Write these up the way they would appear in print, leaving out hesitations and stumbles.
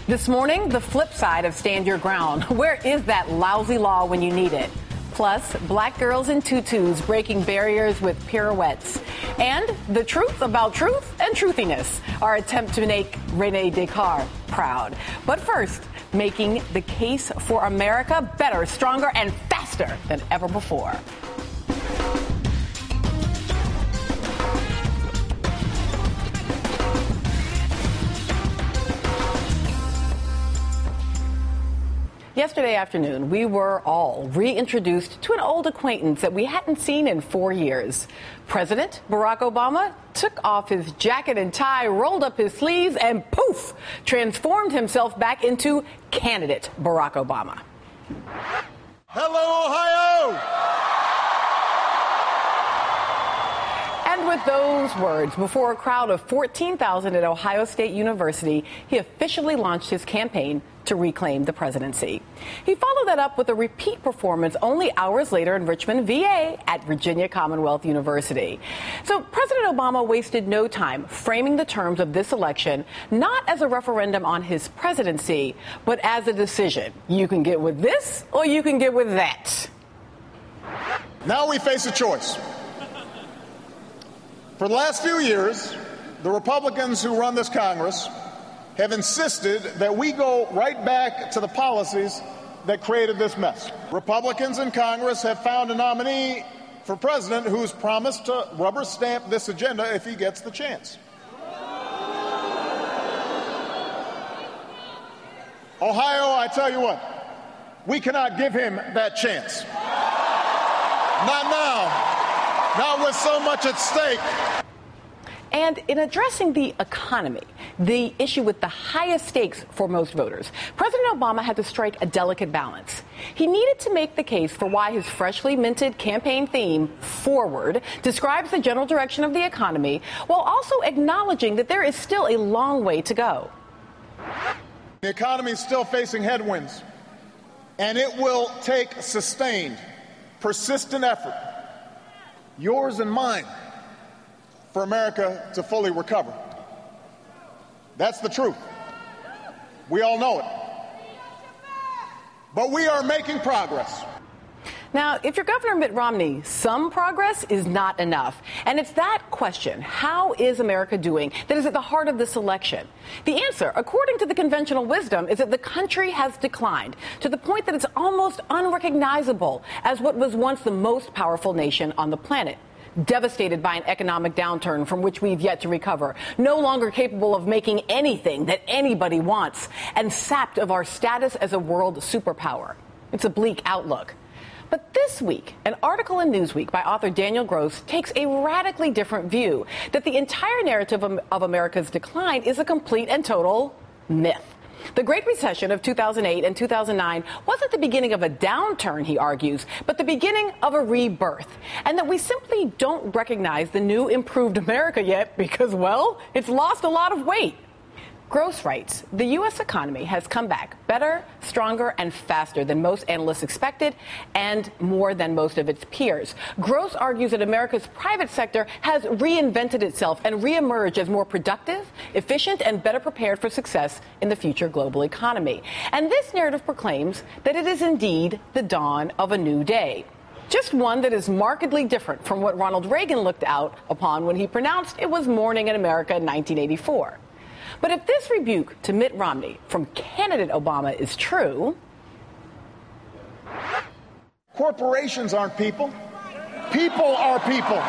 This morning, the flip side of Stand Your Ground. Where is that lousy law when you need it? Plus, black girls in tutus breaking barriers with pirouettes. And the truth about truth and truthiness, our attempt to make Rene Descartes proud. But first, making the case for America better, stronger, and faster than ever before. Yesterday afternoon, we were all reintroduced to an old acquaintance that we hadn't seen in 4 years. President Barack Obama took off his jacket and tie, rolled up his sleeves, and poof, transformed himself back into candidate Barack Obama. Hello, Ohio! And with those words, before a crowd of 14,000 at Ohio State University, he officially launched his campaign to reclaim the presidency. He followed that up with a repeat performance only hours later in Richmond, VA, at Virginia Commonwealth University. So President Obama wasted no time framing the terms of this election not as a referendum on his presidency, but as a decision. You can get with this or you can get with that. Now we face a choice. For the last few years, the Republicans who run this Congress have insisted that we go right back to the policies that created this mess. Republicans in Congress have found a nominee for president who's promised to rubber stamp this agenda if he gets the chance. Ohio, I tell you what, we cannot give him that chance. Not now. Not with so much at stake. And in addressing the economy, the issue with the highest stakes for most voters, President Obama had to strike a delicate balance. He needed to make the case for why his freshly minted campaign theme, Forward, describes the general direction of the economy, while also acknowledging that there is still a long way to go. The economy is still facing headwinds, and it will take sustained, persistent effort, yours and mine, for America to fully recover. That's the truth. We all know it. But we are making progress. Now, if you're Governor Mitt Romney, some progress is not enough. And it's that question, how is America doing, that is at the heart of this election. The answer, according to the conventional wisdom, is that the country has declined to the point that it's almost unrecognizable as what was once the most powerful nation on the planet. Devastated by an economic downturn from which we've yet to recover, no longer capable of making anything that anybody wants, and sapped of our status as a world superpower. It's a bleak outlook. But this week, an article in Newsweek by author Daniel Gross takes a radically different view, that the entire narrative of America's decline is a complete and total myth. The Great Recession of 2008 and 2009 wasn't the beginning of a downturn, he argues, but the beginning of a rebirth. And that we simply don't recognize the new improved America yet because, well, it's lost a lot of weight. Gross writes, the U.S. economy has come back better, stronger, and faster than most analysts expected, and more than most of its peers. Gross argues that America's private sector has reinvented itself and reemerged as more productive, efficient, and better prepared for success in the future global economy. And this narrative proclaims that it is indeed the dawn of a new day. Just one that is markedly different from what Ronald Reagan looked out upon when he pronounced it was morning in America in 1984. But if this rebuke to Mitt Romney from candidate Obama is true... Corporations aren't people. People are people.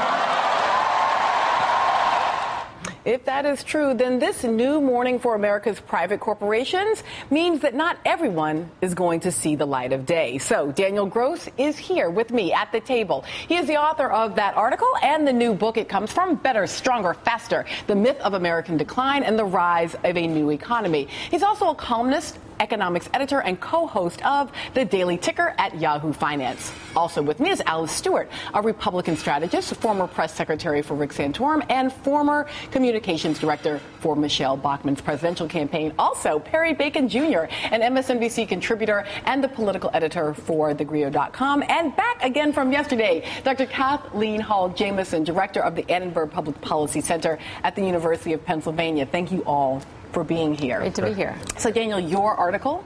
If that is true, then this new morning for America's private corporations means that not everyone is going to see the light of day. So Daniel Gross is here with me at the table. He is the author of that article and the new book it comes from, Better, Stronger, Faster, The Myth of American Decline and the Rise of a New Economy. He's also a columnist, economics editor, and co-host of The Daily Ticker at Yahoo Finance. Also with me is Alice Stewart, a Republican strategist, former press secretary for Rick Santorum, and former communications director for Michelle Bachmann's presidential campaign. Also, Perry Bacon Jr., an MSNBC contributor and the political editor for thegrio.com. And back again from yesterday, Dr. Kathleen Hall Jamieson, director of the Annenberg Public Policy Center at the University of Pennsylvania. Thank you all for being here. Great to be here. So, Daniel, your article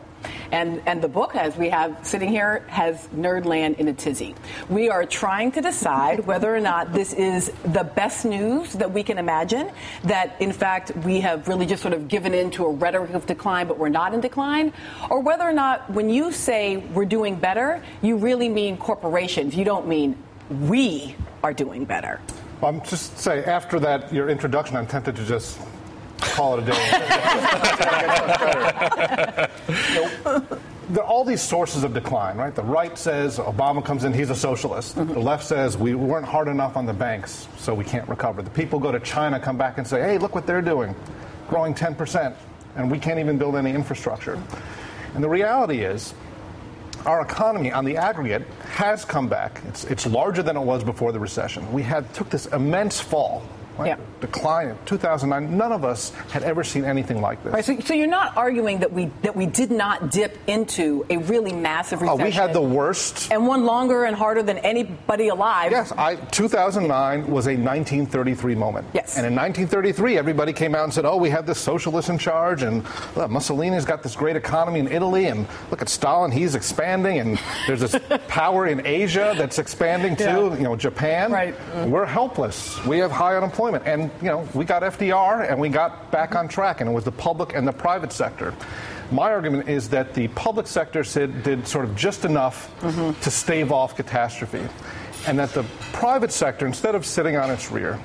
and the book, as we have sitting here, has Nerdland in a tizzy. We are trying to decide whether or not this is the best news that we can imagine, that, in fact, we have really just sort of given in to a rhetoric of decline, but we're not in decline, or whether or not when you say we're doing better, you really mean corporations. You don't mean we are doing better. Well, I'm just say after that, your introduction, I'm tempted to just call it a day. There are all these sources of decline, right? The right says Obama comes in, he's a socialist. Mm-hmm. The left says we weren't hard enough on the banks, so we can't recover. The people go to China, come back and say, hey, look what they're doing, growing 10%, and we can't even build any infrastructure. And the reality is, our economy on the aggregate has come back. It's larger than it was before the recession. We took this immense fall. Right? Yeah. Decline in 2009. None of us had ever seen anything like this. Right, so you're not arguing that we did not dip into a really massive recession. Oh, we had the worst. And one longer and harder than anybody alive. Yes, 2009 was a 1933 moment. Yes. And in 1933, everybody came out and said, oh, we have this socialist in charge, and Mussolini's got this great economy in Italy, and look at Stalin, he's expanding, and there's this power in Asia that's expanding too, Japan. Right. We're helpless. We have high unemployment. And, we got FDR and we got back on track, and it was the public and the private sector. My argument is that the public sector did sort of just enough to stave off catastrophe, and that the private sector, instead of sitting on its rear,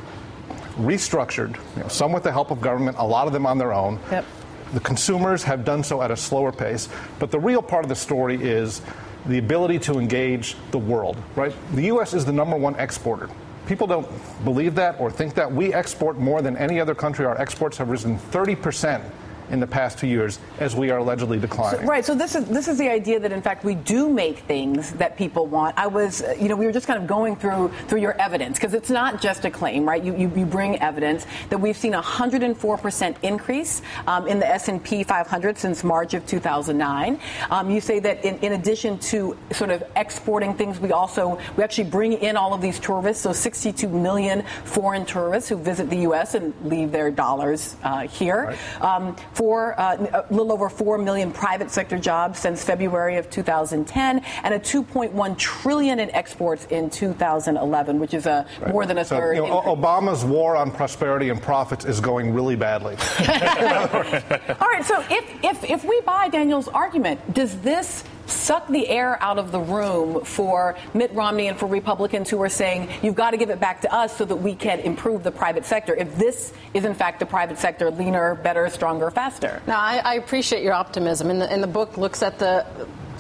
restructured, some with the help of government, a lot of them on their own. Yep. The consumers have done so at a slower pace. But the real part of the story is the ability to engage the world, right? The U.S. is the #1 exporter. People don't believe that or think that. We export more than any other country. Our exports have risen 30% in the past 2 years as we are allegedly declining. So this is the idea that, in fact, we do make things that people want. I was, we were just kind of going through your evidence, because it's not just a claim, right? You bring evidence that we've seen a 104% increase in the S&P 500 since March of 2009. You say that in addition to sort of exporting things, we actually bring in all of these tourists, so 62 million foreign tourists who visit the U.S. and leave their dollars here. Right. A little over 4 million private sector jobs since February of 2010, and a 2.1 trillion in exports in 2011, which is more than a third. Obama's war on prosperity and profits is going really badly. All right, so if we buy Daniel's argument, does this suck the air out of the room for Mitt Romney and for Republicans who are saying you've got to give it back to us so that we can improve the private sector, if this is in fact the private sector leaner, better, stronger, faster? Now, I appreciate your optimism, and the book looks at the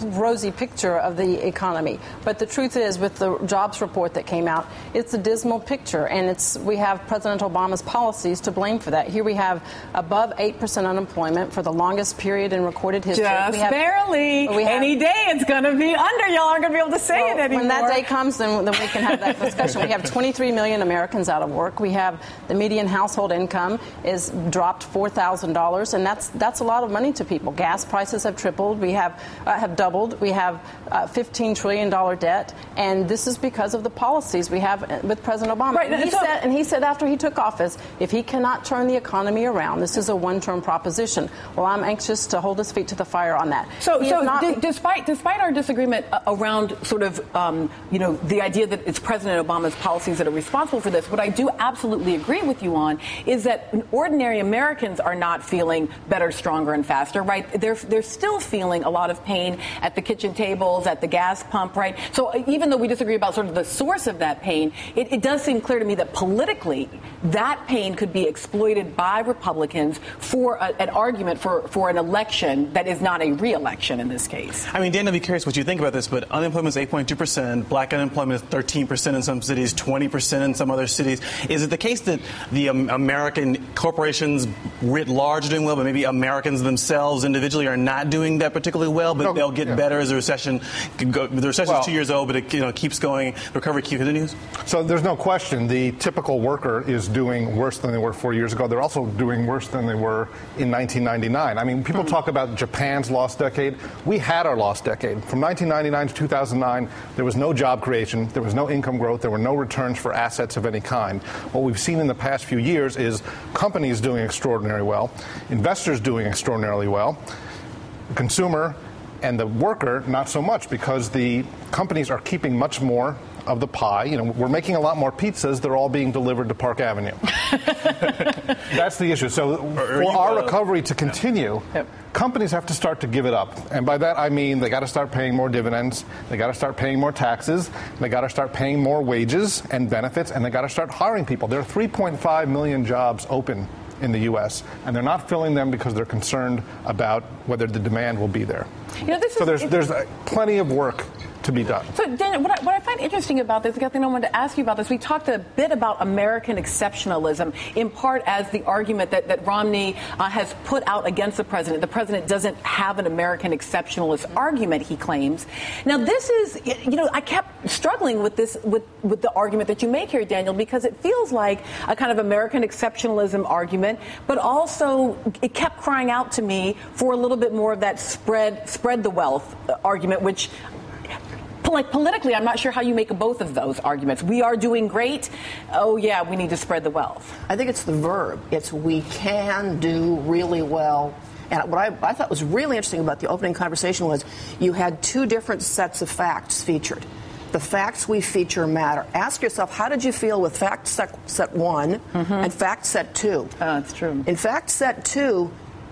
rosy picture of the economy. But the truth is, with the jobs report that came out, it's a dismal picture, and we have President Obama's policies to blame for that. Here we have above 8% unemployment for the longest period in recorded history. Barely. Any day it's going to be under. Y'all aren't going to be able to say it anymore. When that day comes, then we can have that discussion. We have 23 million Americans out of work. We have the median household income is dropped $4,000, and that's a lot of money to people. Gas prices have tripled. We have doubled. We have $15 trillion debt, and this is because of the policies we have with President Obama. Right. And he said after he took office, if he cannot turn the economy around, this is a one-term proposition. Well, I'm anxious to hold his feet to the fire on that. Despite our disagreement around sort of, the idea that it's President Obama's policies that are responsible for this, what I do absolutely agree with you on is that ordinary Americans are not feeling better, stronger, and faster, right? They're still feeling a lot of pain at the kitchen tables, at the gas pump, right? So even though we disagree about sort of the source of that pain, it does seem clear to me that politically that pain could be exploited by Republicans for an argument for an election that is not a re-election in this case. I mean, Dan, I'd be curious what you think about this, but unemployment is 8.2%, black unemployment is 13% in some cities, 20% in some other cities. Is it the case that the American corporations writ large are doing well, but maybe Americans themselves individually are not doing that particularly well, but they'll get get better as the recession can go? The recession's 2 years old, but it keeps going. Recovery continues. So there's no question the typical worker is doing worse than they were 4 years ago. They're also doing worse than they were in 1999. I mean, people talk about Japan's lost decade. We had our lost decade. From 1999 to 2009, there was no job creation, there was no income growth, there were no returns for assets of any kind. What we've seen in the past few years is companies doing extraordinarily well, investors doing extraordinarily well, the consumer and the worker not so much, because the companies are keeping much more of the pie. We're making a lot more pizzas. They're all being delivered to Park Avenue. That's the issue. So for our recovery to continue, companies have to start to give it up. And by that I mean they got to start paying more dividends, they got to start paying more taxes, they got to start paying more wages and benefits, and they got to start hiring people. There are 3.5 million jobs open in the U.S., and they're not filling them because they're concerned about whether the demand will be there. So there's plenty of work to be done. So, Daniel, what I find interesting about this, Kathleen, I wanted to ask you about this. We talked a bit about American exceptionalism, in part as the argument that Romney has put out against the president. The president doesn't have an American exceptionalist argument, he claims. Now, this is, I kept struggling with this, with the argument that you make here, Daniel, because it feels like a kind of American exceptionalism argument, but also it kept crying out to me for a little bit more of that spread the wealth argument, which, like, politically, I'm not sure how you make both of those arguments. We are doing great. Oh, yeah, we need to spread the wealth. I think it's the verb. It's we can do really well. And what I thought was really interesting about the opening conversation was you had two different sets of facts featured. The facts we feature matter. Ask yourself, how did you feel with fact set 1 and fact set 2? That's true. In fact set 2,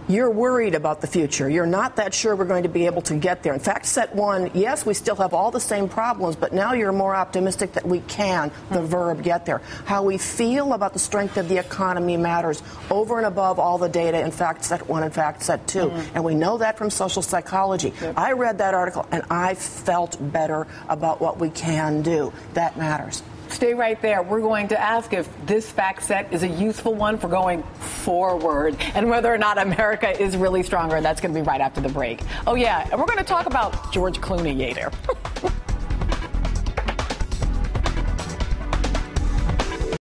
you're worried about the future. You're not that sure we're going to be able to get there. In fact, set 1, yes, we still have all the same problems, but now you're more optimistic that we can, the verb, get there. How we feel about the strength of the economy matters over and above all the data in fact set 1 and fact set 2. And we know that from social psychology. I read that article and I felt better about what we can do. That matters. Stay right there. We're going to ask if this fact set is a useful one for going forward and whether or not America is really stronger. That's going to be right after the break. Oh, yeah. And we're going to talk about George Clooney later.